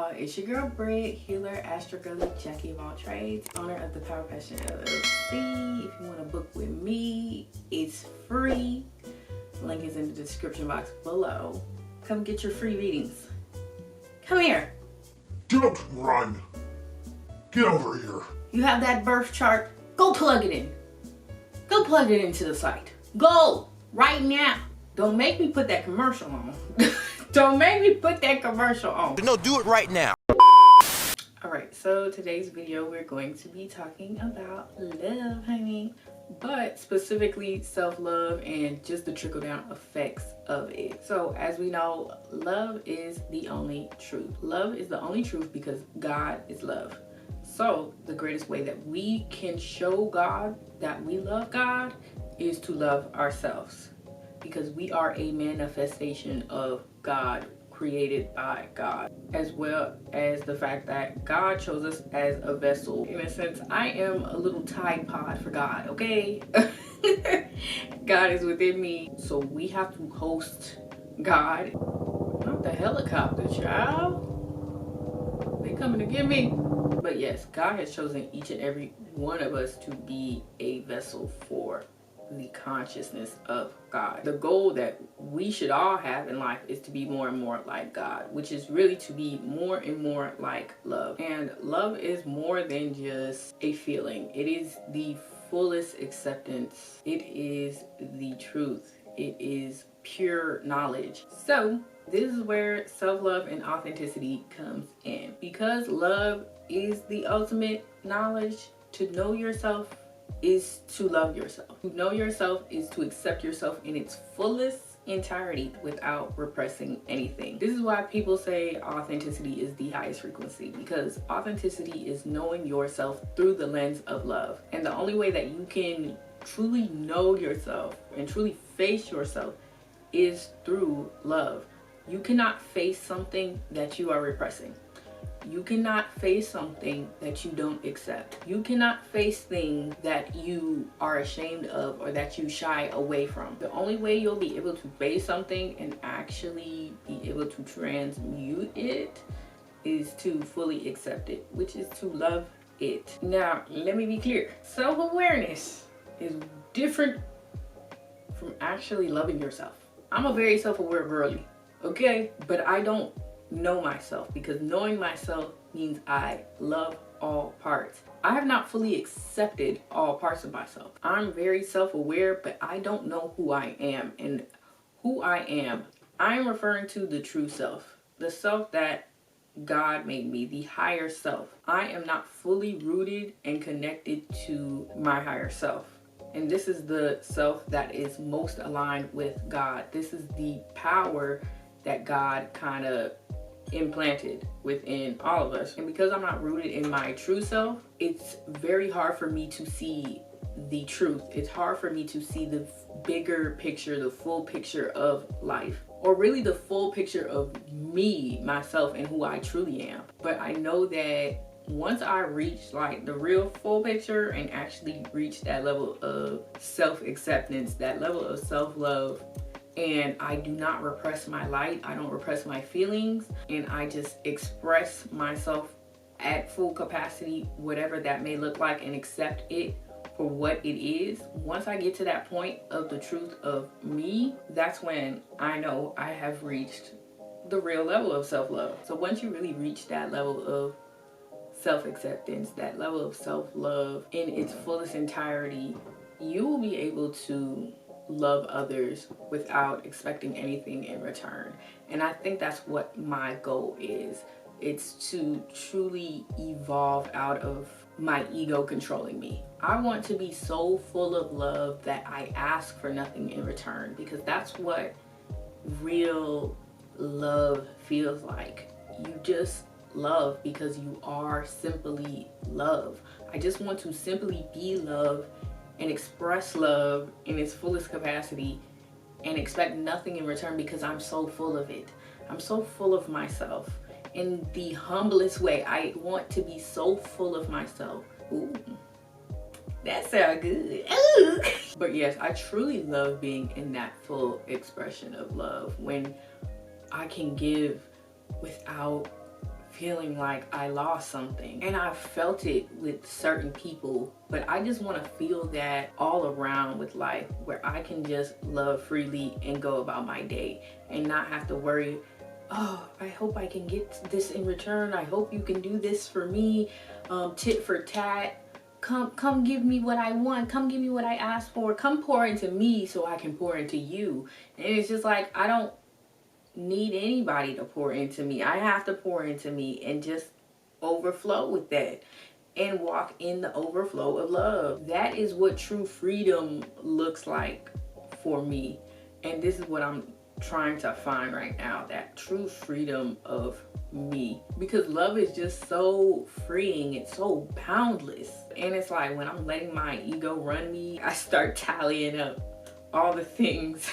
y'all, it's your girl Britt, healer, astro girly, Jackie of all trades, owner of the Power Passion LLC. If you want to book with me, it's free. The link is in the description box below. Come get your free readings. Come here. Don't run. Get over here. You have that birth chart. Go plug it in. Go plug it into the site. Go right now. Don't make me put that commercial on. Don't make me put that commercial on. No, do it right now. Alright, so today's video we're going to be talking about love, honey. But specifically self-love and just the trickle-down effects of it. So as we know, love is the only truth. Love is the only truth because God is love. So the greatest way that we can show God that we love God is to love ourselves. Because we are a manifestation of God, created by God, as well as the fact that God chose us as a vessel. In a sense, I am a little Tide Pod for God, okay? God is within me, so we have to host God. Not the helicopter, child. They coming to get me. But yes, God has chosen each and every one of us to be a vessel for the consciousness of God. The goal that we should all have in life is to be more and more like God, which is really to be more and more like love. And love is more than just a feeling. It is the fullest acceptance. It is the truth. It is pure knowledge. So this is where self-love and authenticity comes in. Because love is the ultimate knowledge, to know yourself is to love yourself. To know yourself is to accept yourself in its fullest entirety without repressing anything. This is why people say authenticity is the highest frequency, because authenticity is knowing yourself through the lens of love. And the only way that you can truly know yourself and truly face yourself is through love. You cannot face something that you are repressing. You cannot face something that you don't accept. You cannot face things that you are ashamed of or that you shy away from. The only way you'll be able to face something and actually be able to transmute it is to fully accept it, which is to love it. Now, let me be clear. Self-awareness is different from actually loving yourself. I'm a very self-aware girly, okay? But I don't know myself, because knowing myself means I love all parts. I have not fully accepted all parts of myself. I'm very self-aware, but I don't know who I am. And who I am referring to the true self, the self that God made me, the higher self. I am not fully rooted and connected to my higher self. And this is the self that is most aligned with God. This is the power that God kind of implanted within all of us. And because I'm not rooted in my true self, it's very hard for me to see the truth. It's hard for me to see the bigger picture, the full picture of life, or really the full picture of me, myself, and who I truly am. But I know that once I reach like the real full picture and actually reach that level of self-acceptance, that level of self-love, and I do not repress my light, I don't repress my feelings, and I just express myself at full capacity, whatever that may look like, and accept it for what it is. Once I get to that point of the truth of me, that's when I know I have reached the real level of self-love. So once you really reach that level of self-acceptance, that level of self-love in its fullest entirety, you will be able to love others without expecting anything in return. And I think that's what my goal is. It's to truly evolve out of my ego controlling me. I want to be so full of love that I ask for nothing in return, because that's what real love feels like. You just love because you are simply love. I just want to simply be love and express love in its fullest capacity and expect nothing in return, because I'm so full of it. I'm so full of myself in the humblest way. I want to be so full of myself. Ooh, that sounds good. Ooh. But yes, I truly love being in that full expression of love, when I can give without feeling like I lost something. And I felt it with certain people, but I just want to feel that all around with life, where I can just love freely and go about my day and not have to worry, oh, I hope I can get this in return. I hope you can do this for me. Tit for tat. Come give me what I want. Come give me what I asked for. Come pour into me so I can pour into you. And it's just like, I don't need anybody to pour into me. I have to pour into me and just overflow with that and walk in the overflow of love. That is what true freedom looks like for me. And this is what I'm trying to find right now, that true freedom of me, because love is just so freeing. It's so boundless. And it's like, when I'm letting my ego run me, I start tallying up all the things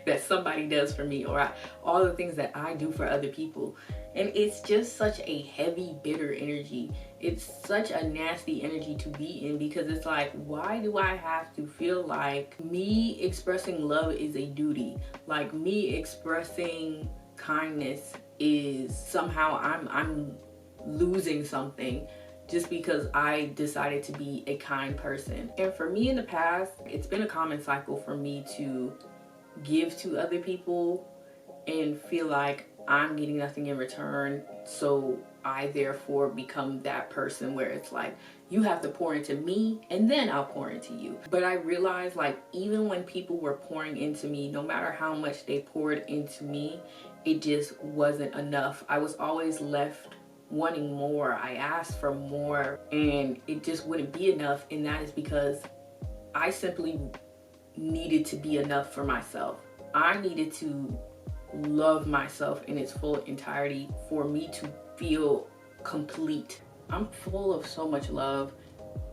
that somebody does for me, or all the things that I do for other people. And it's just such a heavy, bitter energy. It's such a nasty energy to be in, because it's like, why do I have to feel like me expressing love is a duty? Like, me expressing kindness is somehow I'm losing something just because I decided to be a kind person. And for me in the past, it's been a common cycle for me to give to other people and feel like I'm getting nothing in return, so I therefore become that person where it's like, you have to pour into me and then I'll pour into you. But I realized, like, even when people were pouring into me, no matter how much they poured into me, it just wasn't enough. I was always left wanting more. I asked for more and it just wouldn't be enough. And that is because I simply needed to be enough for myself. I needed to love myself in its full entirety for me to feel complete. I'm full of so much love,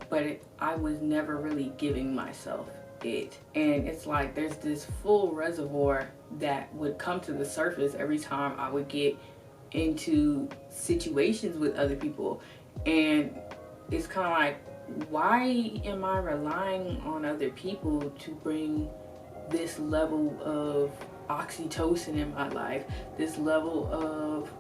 but I was never really giving myself it. And it's like, there's this full reservoir that would come to the surface every time I would get into situations with other people. And it's kind of like, why am I relying on other people to bring this level of oxytocin in my life, this level of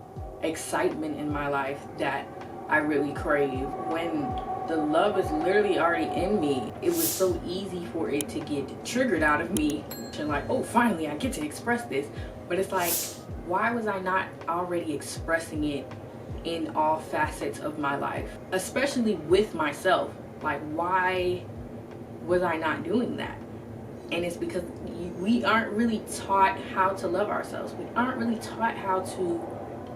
excitement in my life that I really crave, when the love is literally already in me? It was so easy for it to get triggered out of me, and like, oh, finally I get to express this. But it's like, why was I not already expressing it in all facets of my life, especially with myself? Like, why was I not doing that? And it's because we aren't really taught how to love ourselves. We aren't really taught how to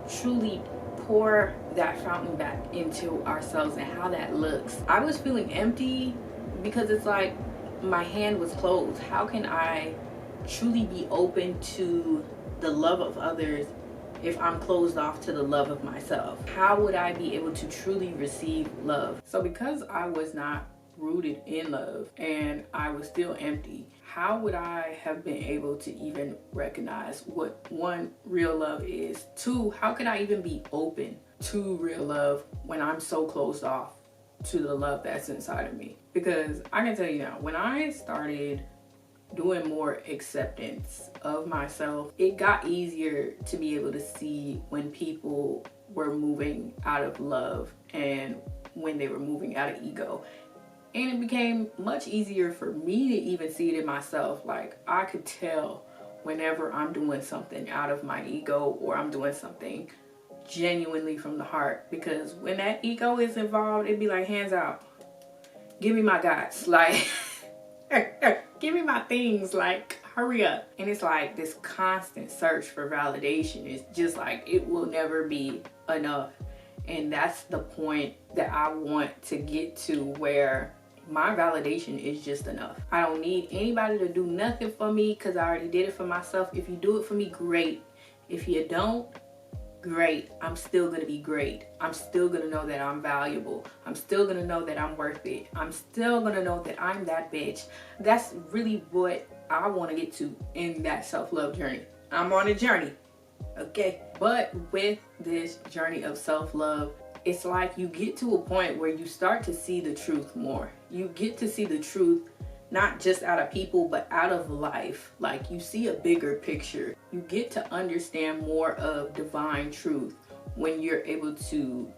truly pour that fountain back into ourselves and how that looks. I was feeling empty because it's like my hand was closed. How can I truly be open to the love of others if I'm closed off to the love of myself? How would I be able to truly receive love? So because I was not rooted in love and I was still empty, how would I have been able to even recognize what, one, real love is? Two, how could I even be open to real love when I'm so closed off to the love that's inside of me? Because I can tell you now, when I started doing more acceptance of myself, it got easier to be able to see when people were moving out of love and when they were moving out of ego. And it became much easier for me to even see it in myself. Like, I could tell whenever I'm doing something out of my ego or I'm doing something genuinely from the heart. Because when that ego is involved, it'd be like, hands out. Give me my guys. Like, give me my things. Like, hurry up. And it's like this constant search for validation. It's just like, it will never be enough. And that's the point that I want to get to, where my validation is just enough. I don't need anybody to do nothing for me because I already did it for myself. If you do it for me, great. If you don't, great. I'm still gonna be great. I'm still gonna know that I'm valuable. I'm still gonna know that I'm worth it. I'm still gonna know that I'm that bitch. That's really what I want to get to in that self-love journey. I'm on a journey, okay? But with this journey of self-love, it's like you get to a point where you start to see the truth more. You get to see the truth, not just out of people, but out of life. Like, you see a bigger picture. You get to understand more of divine truth, when you're able to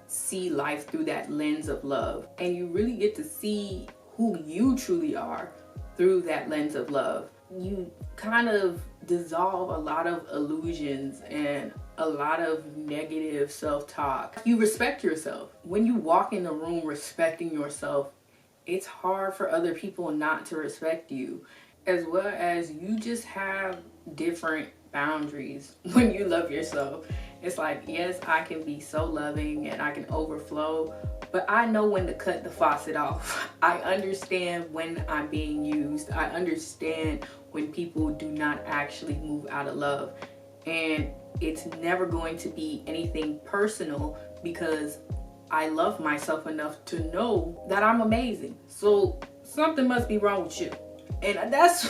see life through that lens of love, and you really get to see who you truly are through that lens of love. You kind of dissolve a lot of illusions and a lot of negative self-talk. You respect yourself. When you walk in the room respecting yourself, it's hard for other people not to respect you, as well as you just have different boundaries when you love yourself. It's like, yes, I can be so loving and I can overflow, but I know when to cut the faucet off. I understand when I'm being used. I understand when people do not actually move out of love. And it's never going to be anything personal, because I love myself enough to know that I'm amazing. So something must be wrong with you. And that's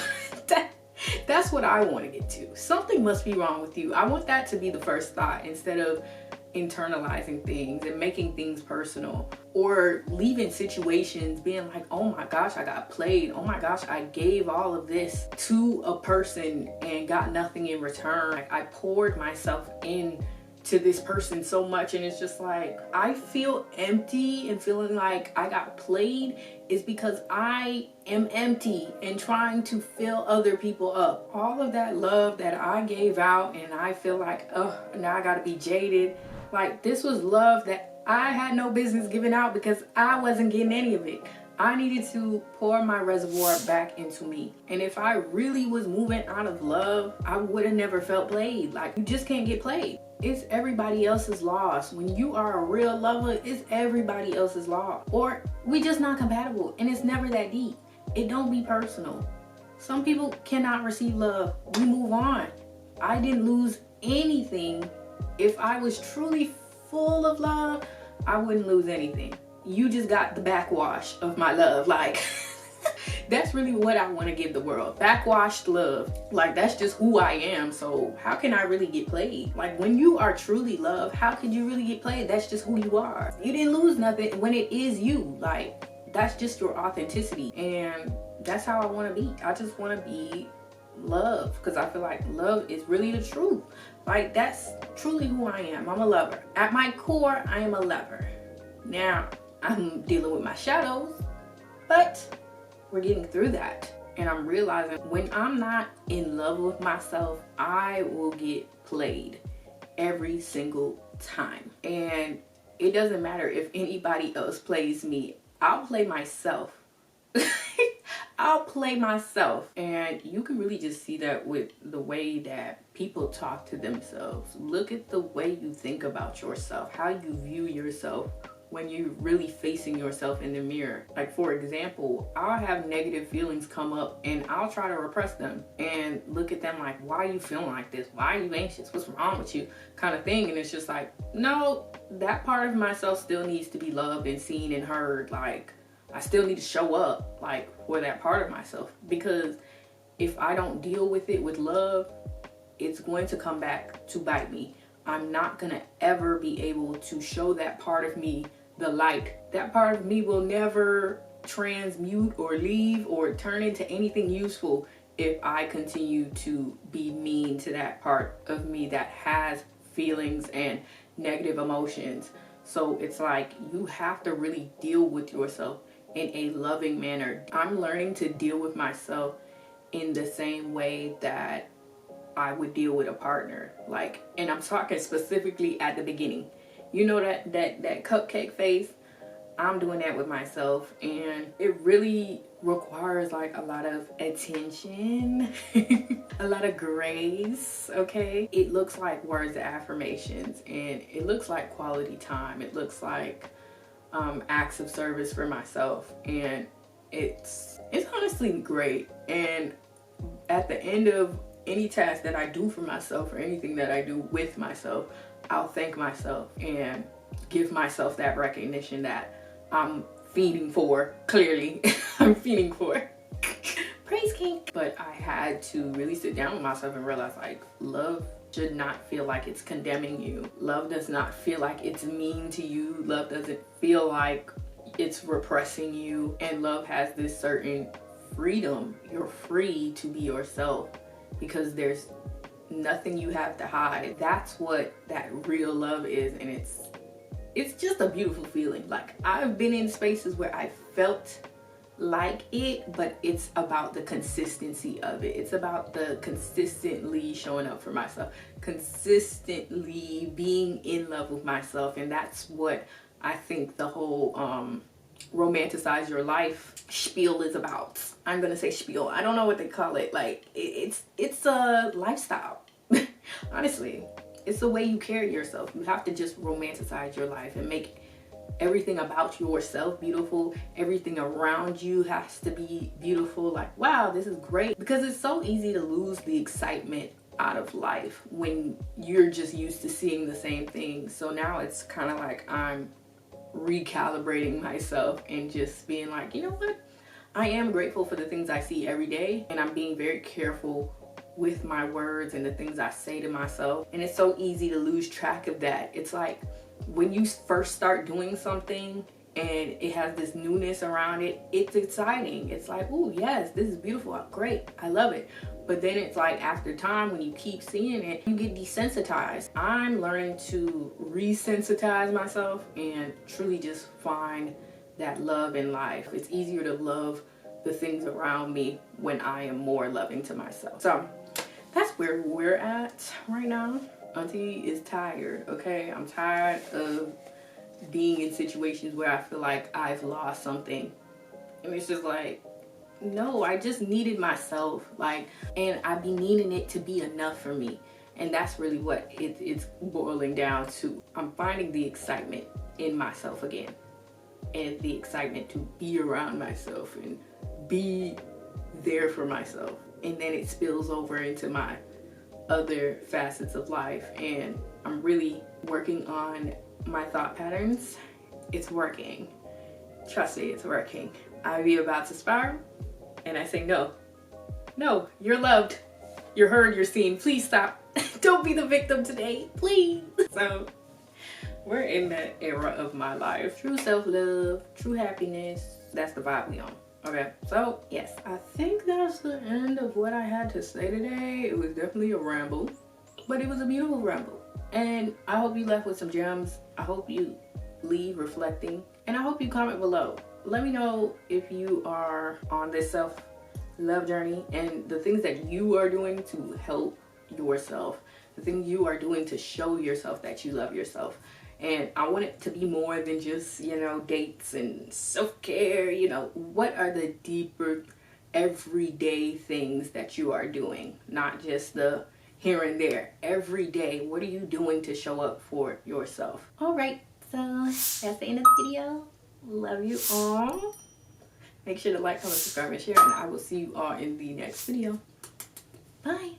what I want to get to. Something must be wrong with you. I want that to be the first thought, instead of internalizing things and making things personal, or leaving situations being like, oh my gosh, I got played. Oh my gosh, I gave all of this to a person and got nothing in return. Like, I poured myself in to this person so much, and it's just like, I feel empty, and feeling like I got played is because I am empty and trying to fill other people up. All of that love that I gave out, and I feel like, oh, now I gotta be jaded. Like, this was love that I had no business giving out, because I wasn't getting any of it. I needed to pour my reservoir back into me. And if I really was moving out of love, I would have never felt played. Like, you just can't get played. It's everybody else's loss. When you are a real lover, it's everybody else's loss. Or we just not compatible, and it's never that deep. It don't be personal. Some people cannot receive love. We move on. I didn't lose anything. If I was truly full of love, I wouldn't lose anything. You just got the backwash of my love. Like, that's really what I want to give the world. Backwashed love. Like, that's just who I am. So how can I really get played? Like, when you are truly loved, how could you really get played? That's just who you are. You didn't lose nothing when it is you. Like, that's just your authenticity. And that's how I want to be. I just want to be love, because I feel like love is really the truth. Like, that's truly who I am. I'm a lover. At my core, I am a lover. Now, I'm dealing with my shadows, but we're getting through that. And I'm realizing when I'm not in love with myself, I will get played every single time. And it doesn't matter if anybody else plays me. I'll play myself. I'll play myself. And you can really just see that with the way that people talk to themselves. Look at the way you think about yourself, how you view yourself when you're really facing yourself in the mirror. Like, for example, I'll have negative feelings come up and I'll try to repress them and look at them like, why are you feeling like this? Why are you anxious? What's wrong with you? Kind of thing. And it's just like, no, that part of myself still needs to be loved and seen and heard. Like, I still need to show up, like, for that part of myself, because if I don't deal with it with love, it's going to come back to bite me. I'm not gonna ever be able to show that part of me the light. That part of me will never transmute or leave or turn into anything useful if I continue to be mean to that part of me that has feelings and negative emotions. So it's like, you have to really deal with yourself in a loving manner. I'm learning to deal with myself in the same way that I would deal with a partner. Like, and I'm talking specifically at the beginning. You know, that cupcake face? I'm doing that with myself, and it really requires like a lot of attention, a lot of grace, okay? It looks like words of affirmations, and it looks like quality time. It looks like acts of service for myself, and it's honestly great. And at the end of any task that I do for myself, or anything that I do with myself, I'll thank myself and give myself that recognition that I'm feeding for. Clearly, I'm feeding for. Praise King. But I had to really sit down with myself and realize, like, love should not feel like it's condemning you. Love does not feel like it's mean to you. Love doesn't feel like it's repressing you. And love has this certain freedom. You're free to be yourself, because there's nothing you have to hide. That's what that real love is, and it's just a beautiful feeling. Like, I've been in spaces where I felt like it, but it's about the consistency of it. It's about the consistently showing up for myself, consistently being in love with myself. And that's what I think the whole romanticize your life spiel is about. I'm gonna say spiel, I don't know what they call it. Like, it's a lifestyle. Honestly, it's the way you carry yourself. You have to just romanticize your life and make everything about yourself beautiful. Everything around you has to be beautiful. Like, wow, this is great. Because it's so easy to lose the excitement out of life when you're just used to seeing the same thing. So now it's kind of like I'm recalibrating myself and just being like, you know what? I am grateful for the things I see every day, and I'm being very careful with my words and the things I say to myself. And it's so easy to lose track of that. It's like when you first start doing something and it has this newness around it, it's exciting. It's like, oh yes, this is beautiful, great, I love it. But then it's like after time, when you keep seeing it, you get desensitized. I'm learning to resensitize myself and truly just find that love in life. It's easier to love the things around me when I am more loving to myself. So that's where we're at right now. Auntie is tired, okay? I'm tired of being in situations where I feel like I've lost something. And it's just like, no, I just needed myself. Like, and I be needing it to be enough for me. And that's really what it's boiling down to. I'm finding the excitement in myself again. And the excitement to be around myself and be there for myself. And then it spills over into my other facets of life, and I'm really working on my thought patterns. It's working. Trust me, it's working. I be about to spiral, and I say, no, you're loved, you're heard, you're seen. Please stop. Don't be the victim today, please. So we're in that era of my life. True self-love, true happiness. That's the vibe we on. Okay, so yes, I think that's the end of what I had to say today. It was definitely a ramble, but it was a beautiful ramble. And I hope you left with some gems. I hope you leave reflecting, and I hope you comment below. Let me know if you are on this self-love journey and the things that you are doing to help yourself, the things you are doing to show yourself that you love yourself. And I want it to be more than just, you know, dates and self-care. You know, what are the deeper, everyday things that you are doing? Not just the here and there. Every day, what are you doing to show up for yourself? All right, so that's the end of the video. Love you all. Make sure to like, comment, subscribe, and share, and I will see you all in the next video. Bye.